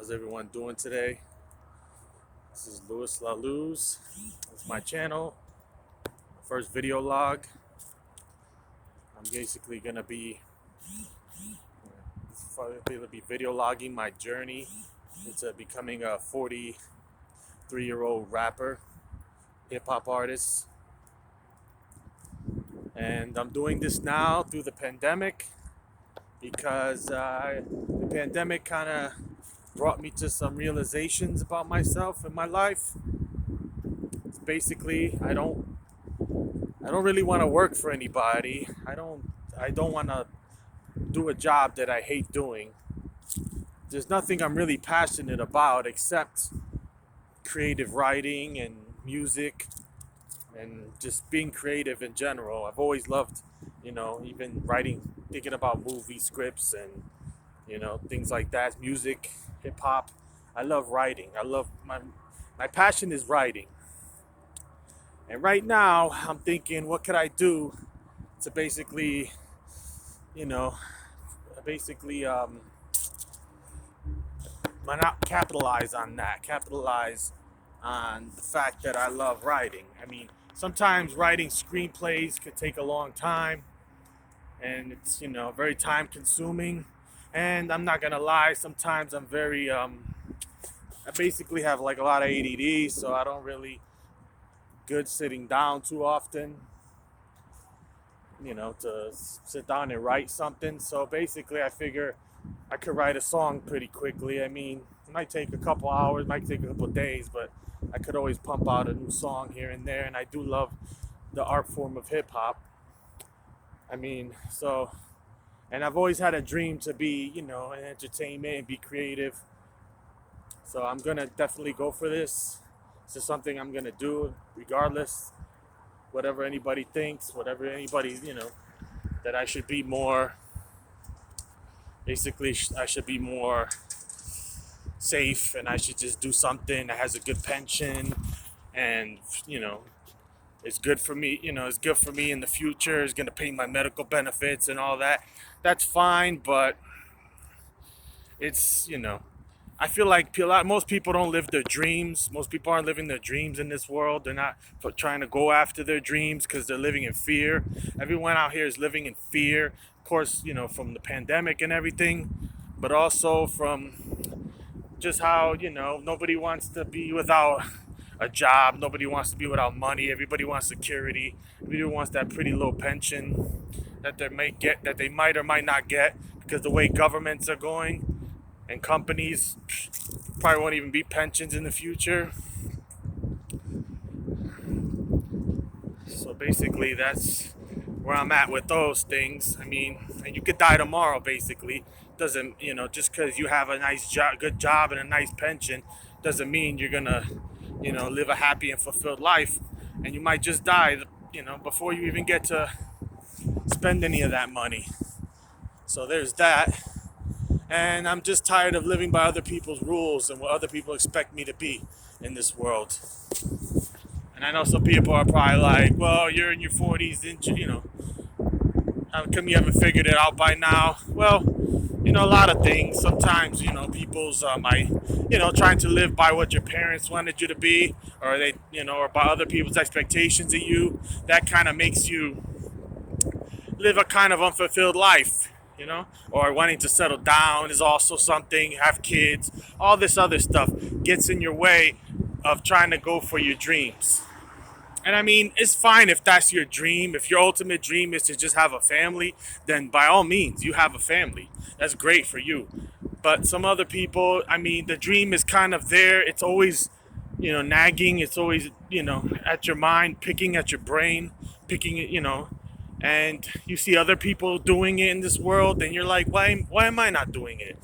How's everyone doing today? This is Louis La Luz. It's my channel, first video log. I'm basically gonna be video logging my journey into becoming a 43-year-old rapper, hip hop artist. And I'm doing this now through the pandemic because the pandemic kind of brought me to some realizations about myself and my life. It's basically, I don't really want to work for anybody. I don't want to do a job that I hate doing. There's nothing I'm really passionate about except creative writing and music and just being creative in general. I've always loved, even writing, thinking about movie scripts and, things like that, music, hip hop. I love writing. I love my passion is writing. And right now, I'm thinking, what could I do to basically, you know, basically, why not capitalize on the fact that I love writing. I mean, sometimes writing screenplays could take a long time, and it's very time consuming. And I'm not gonna lie, sometimes I'm very I basically have like a lot of ADD, so I don't really good sitting down too often, to sit down and write something. So basically, I figure I could write a song pretty quickly. I mean, it might take a couple hours, might take a couple days, but I could always pump out a new song here and there. And I do love the art form of hip hop. I mean, and I've always had a dream to be, in entertainment and be creative. So I'm gonna definitely go for this. This is something I'm gonna do regardless, whatever anybody thinks, whatever anybody, that I should be more, basically, I should be more safe and I should just do something that has a good pension and, it's good for me, it's good for me in the future, it's gonna pay my medical benefits and all that. That's fine, but it's, I feel like most people don't live their dreams. Most people aren't living their dreams in this world. They're not trying to go after their dreams because they're living in fear. Everyone out here is living in fear, of course, from the pandemic and everything, but also from just how, nobody wants to be without a job. Nobody wants to be without money. Everybody wants security. Everybody wants that pretty low pension that they might or might not get because the way governments are going. And companies probably won't even be pensions in the future. So basically, that's where I'm at with those things. I mean, and you could die tomorrow. Basically, doesn't just because you have a nice job, good job, and a nice pension, doesn't mean you're gonna live a happy and fulfilled life. And you might just die, before you even get to spend any of that money. So there's that. And I'm just tired of living by other people's rules and what other people expect me to be in this world. And I know some people are probably like, well, you're in your 40s, didn't you, how come you haven't figured it out by now? Well, a lot of things. Sometimes, people's, trying to live by what your parents wanted you to be, or they, or by other people's expectations of you, that kind of makes you live a kind of unfulfilled life. Or wanting to settle down is also something, have kids, all this other stuff gets in your way of trying to go for your dreams. And I mean, it's fine if that's your dream. If your ultimate dream is to just have a family, then by all means, you have a family. That's great for you. But some other people, I mean, the dream is kind of there. It's always, nagging. It's always, at your mind, picking at your brain, picking it, and you see other people doing it in this world, and you're like, why am I not doing it?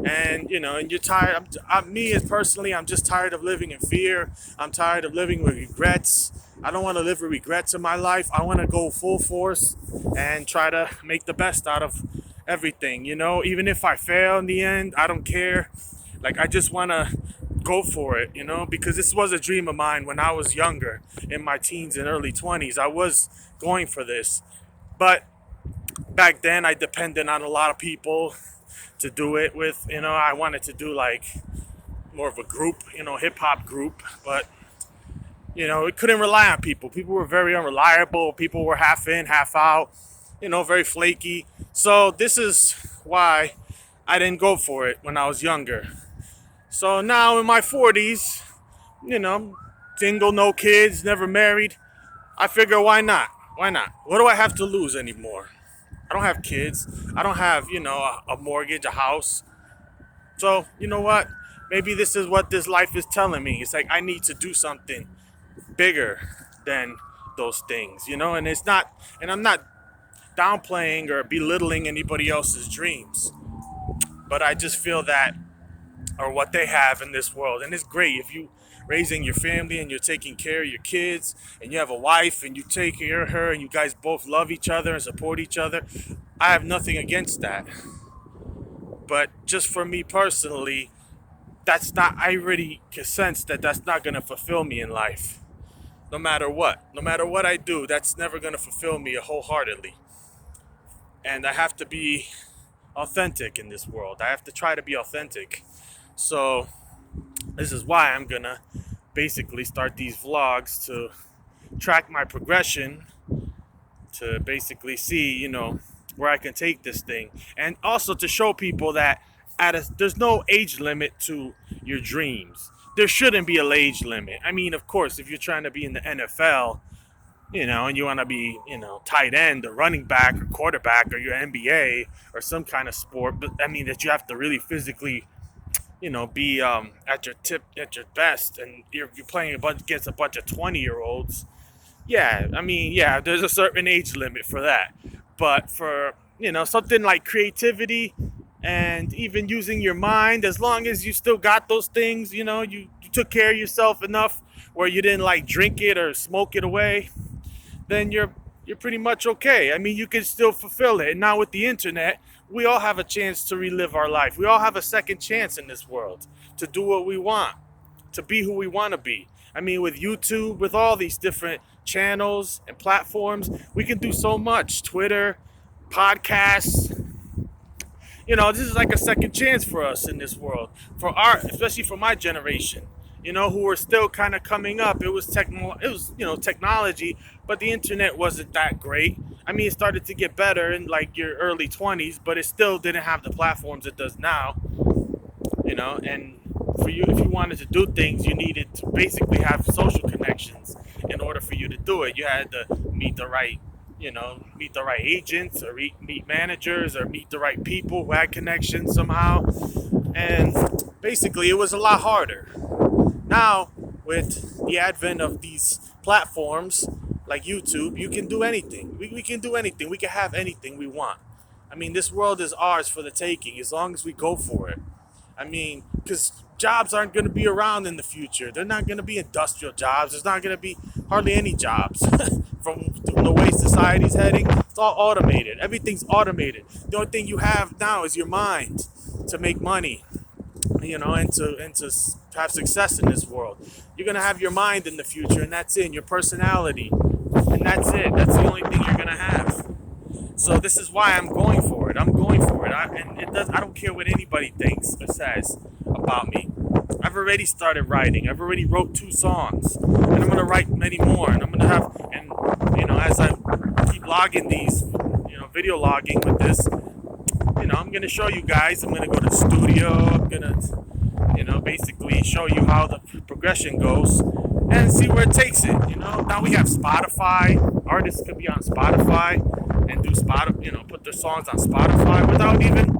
And and you're tired. Me as personally, I'm just tired of living in fear. I'm tired of living with regrets. I don't want to live with regrets in my life. I want to go full force and try to make the best out of everything. Even if I fail in the end, I don't care. Like, I just want to go for it, because this was a dream of mine when I was younger, in my teens and early 20s. I was going for this. But back then, I depended on a lot of people to do it with. I wanted to do like more of a group, hip hop group, but it couldn't rely on people. People were very unreliable. People were half in, half out, very flaky. So this is why I didn't go for it when I was younger. So now in my 40s, single, no kids, never married, I figure why not? Why not? What do I have to lose anymore? I don't have kids. I don't have, a mortgage, a house. So, you know what? Maybe this is what this life is telling me. It's like I need to do something bigger than those things, and I'm not downplaying or belittling anybody else's dreams, but I just feel that, or what they have in this world. And it's great if you raising your family and you're taking care of your kids and you have a wife and you take care of her and you guys both love each other and support each other. I have nothing against that. But just for me personally, I already can sense that that's not going to fulfill me in life. No matter what I do, that's never going to fulfill me wholeheartedly. And I have to be authentic in this world. I have to try to be authentic. So this is why I'm going to basically start these vlogs to track my progression, to basically see, where I can take this thing. And also to show people that there's no age limit to your dreams. There shouldn't be an age limit. I mean, of course, if you're trying to be in the NFL, and you want to be, tight end or running back or quarterback or your NBA or some kind of sport, but I mean that you have to really physically, be at your best, and you're playing against a bunch of 20-year-olds. Yeah, I mean, yeah, there's a certain age limit for that. But for, something like creativity and even using your mind, as long as you still got those things, you took care of yourself enough where you didn't like drink it or smoke it away, then you're pretty much okay. I mean, you can still fulfill it. And now with the internet, we all have a chance to relive our life. We all have a second chance in this world to do what we want, to be who we want to be. I mean, with YouTube, with all these different channels and platforms, we can do so much. Twitter, podcasts. This is like a second chance for us in this world, especially for my generation, who are still kind of coming up. It was technology, but the internet wasn't that great. I mean, it started to get better in like your early 20s, but it still didn't have the platforms it does now, and for you, if you wanted to do things, you needed to basically have social connections in order for you to do it. You had to meet the right agents, or meet managers, or meet the right people who had connections somehow. And basically it was a lot harder. Now, with the advent of these platforms like YouTube, you can do anything. We can do anything. We can have anything we want. I mean, this world is ours for the taking as long as we go for it. I mean, because jobs aren't going to be around in the future. They're not going to be industrial jobs. There's not going to be hardly any jobs. From the way society's heading, it's all automated. Everything's automated. The only thing you have now is your mind to make money, and to have success in this world. You're going to have your mind in the future, and that's it, your personality. And that's it. That's the only thing you're going to have. So this is why I'm going for it. I'm going for it. I don't care what anybody thinks or says about me. I've already started writing. I've already wrote 2 songs, and I'm gonna write many more. And I'm gonna have, and as I keep logging these, video logging with this, I'm gonna show you guys. I'm gonna go to the studio. I'm gonna, basically show you how the progression goes and see where it takes it. Now we have Spotify. Artists could be on Spotify and do put their songs on Spotify without even,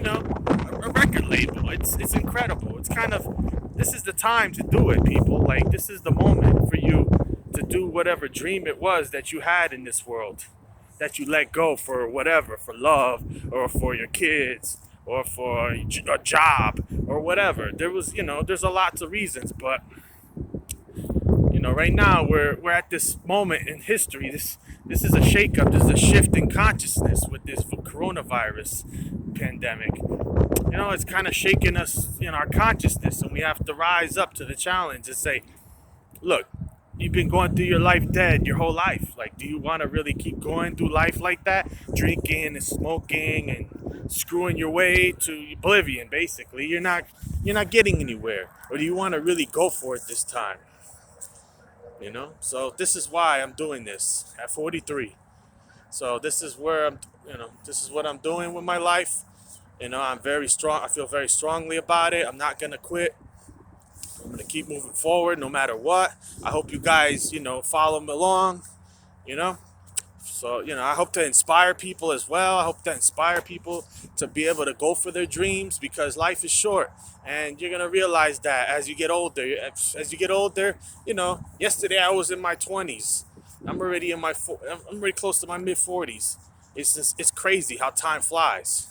a record label. It's incredible. It's kind of, this is the time to do it, people. Like, this is the moment for you to do whatever dream it was that you had in this world, that you let go for whatever, for love, or for your kids, or for a job, or whatever. There's a lot of reasons, but right now we're at this moment in history. This is a shakeup. This is a shift in consciousness with this coronavirus pandemic. It's kind of shaking us in our consciousness, and we have to rise up to the challenge and say, look, you've been going through your life dead your whole life. Like, do you want to really keep going through life like that? Drinking and smoking and screwing your way to oblivion. Basically, you're not getting anywhere. Or do you want to really go for it this time? So this is why I'm doing this at 43. So this is where this is what I'm doing with my life. I'm very strong. I feel very strongly about it. I'm not gonna quit. I'm gonna keep moving forward no matter what. I hope you guys, follow me along. You know, so I hope to inspire people as well. I hope to inspire people to be able to go for their dreams, because life is short, and you're gonna realize that as you get older. As you get older, yesterday I was in my 20s. I'm already I'm already close to my mid 40s. It's crazy how time flies,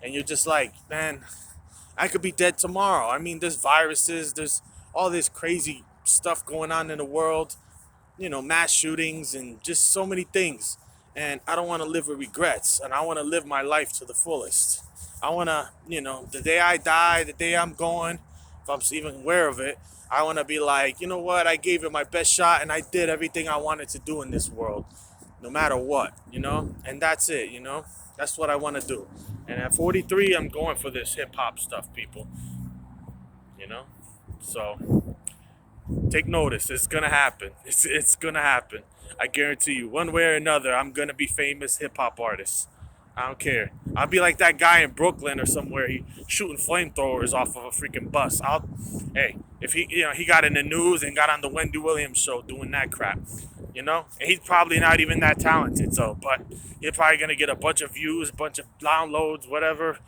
and you're just like, man, I could be dead tomorrow. I mean, there's viruses, there's all this crazy stuff going on in the world, mass shootings and just so many things. And I don't want to live with regrets, and I want to live my life to the fullest. I want to, the day I die, the day I'm going, if I'm even aware of it, I want to be like, you know what, I gave it my best shot and I did everything I wanted to do in this world, no matter what, and that's it, that's what I want to do. And at 43, I'm going for this hip hop stuff, people, you know, so take notice. It's gonna happen. It's gonna happen. I guarantee you. One way or another, I'm gonna be famous hip hop artist. I don't care. I'll be like that guy in Brooklyn or somewhere. He shooting flamethrowers off of a freaking bus. Hey, if he got in the news and got on the Wendy Williams show doing that crap, and he's probably not even that talented. So, but you're probably gonna get a bunch of views, a bunch of downloads, whatever,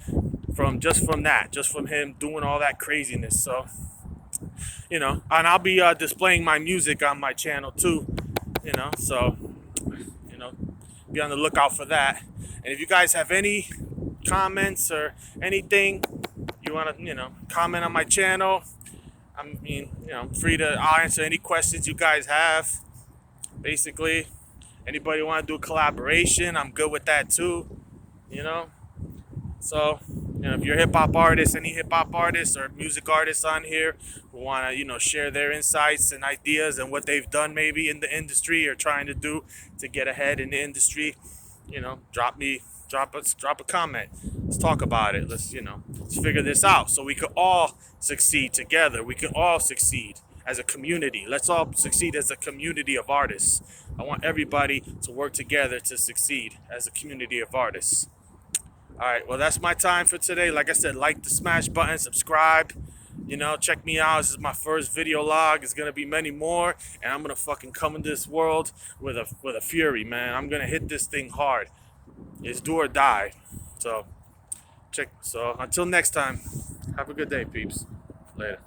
just from him doing all that craziness. So, and I'll be displaying my music on my channel too, so, you know, be on the lookout for that. And if you guys have any comments or anything you want to, comment on my channel, I'm free to, I'll answer any questions you guys have. Basically, anybody want to do a collaboration, I'm good with that too, So, if you're a hip hop artist, any hip hop artists or music artists on here who want to, share their insights and ideas and what they've done maybe in the industry or trying to do to get ahead in the industry, drop a comment. Let's talk about it. Let's figure this out so we can all succeed together. We can all succeed as a community. Let's all succeed as a community of artists. I want everybody to work together to succeed as a community of artists. All right, well, that's my time for today. Like I said, like the smash button, subscribe. Check me out. This is my first video log. It's gonna be many more, and I'm gonna fucking come in this world with a fury, man. I'm gonna hit this thing hard. It's do or die. So until next time, have a good day, peeps. Later.